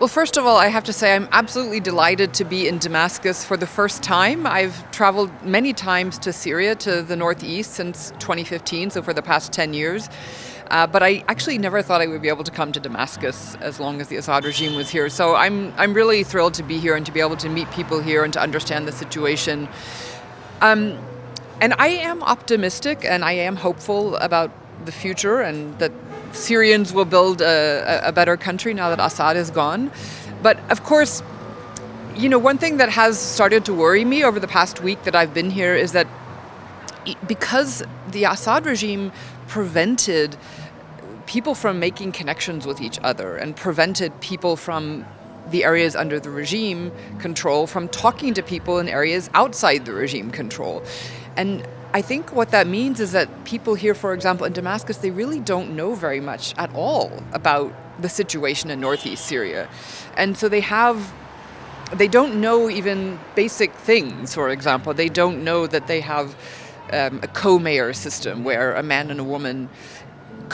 Well, first of all, I have to say I'm absolutely delighted to be in Damascus for the first time. I've traveled many times to Syria, to the northeast since 2015, so for the past 10 years. But I actually never thought I would be able to come to Damascus as long as the Assad regime was here. So I'm really thrilled to be here and to be able to meet people here and to understand the situation. And I am optimistic and I am hopeful about the future and that Syrians will build a better country now that Assad is gone. But of course, one thing that has started to worry me over the past week that I've been here is that because the Assad regime prevented people from making connections with each other and prevented people from the areas under the regime control from talking to people in areas outside the regime control. And I think what that means is that people here, for example, in Damascus, they really don't know very much at all about the situation in northeast Syria. And so they don't know even basic things, for example. They don't know that they have a co-mayor system where a man and a woman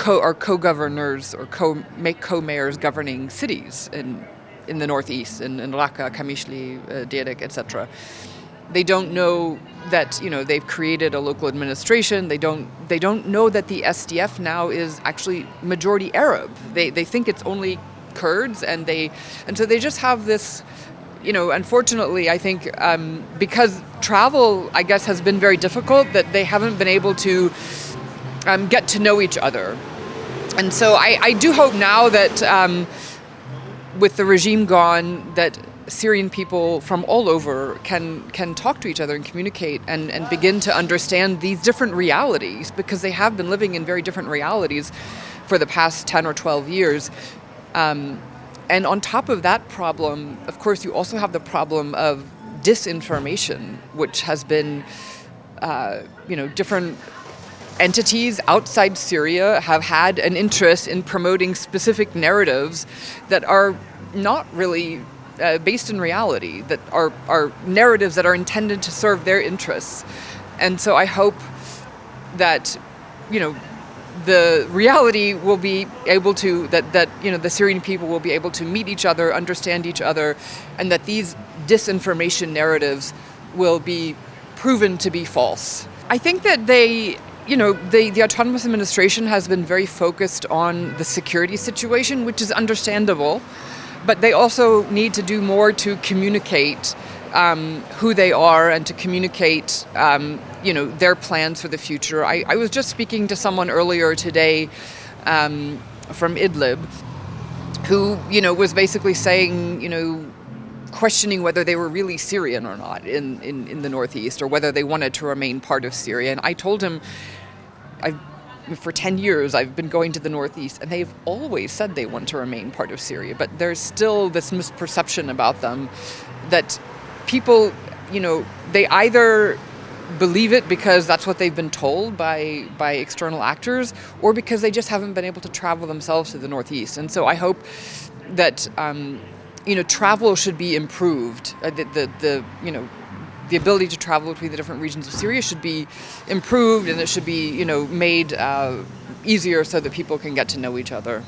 are co-governors or make co-mayors governing cities in the northeast, in Raqqa, Kamishli, Derek, etc. They don't know that they've created a local administration. They don't know that the SDF now is actually majority Arab. They think it's only Kurds, and so they just have this. Unfortunately, I think because travel, I guess, has been very difficult, that they haven't been able to get to know each other. And so I do hope now that with the regime gone, that Syrian people from all over can talk to each other and communicate and begin to understand these different realities, because they have been living in very different realities for the past 10 or 12 years. And on top of that problem, of course, you also have the problem of disinformation, which has been, different entities outside Syria have had an interest in promoting specific narratives that are not really based in reality, that are narratives that are intended to serve their interests. And so I hope that, the reality will be able to, that the Syrian people will be able to meet each other, understand each other, and that these disinformation narratives will be proven to be false. I think that the autonomous administration has been very focused on the security situation, which is understandable, but they also need to do more to communicate who they are and to communicate their plans for the future. I was just speaking to someone earlier today from Idlib who was basically saying questioning whether they were really Syrian or not in the northeast, or whether they wanted to remain part of Syria. And I told him, for 10 years I've been going to the northeast and they've always said they want to remain part of Syria, but there's still this misperception about them that people, they either believe it because that's what they've been told by external actors, or because they just haven't been able to travel themselves to the northeast. And so I hope that travel should be improved. The ability to travel between the different regions of Syria should be improved, and it should be made easier so that people can get to know each other.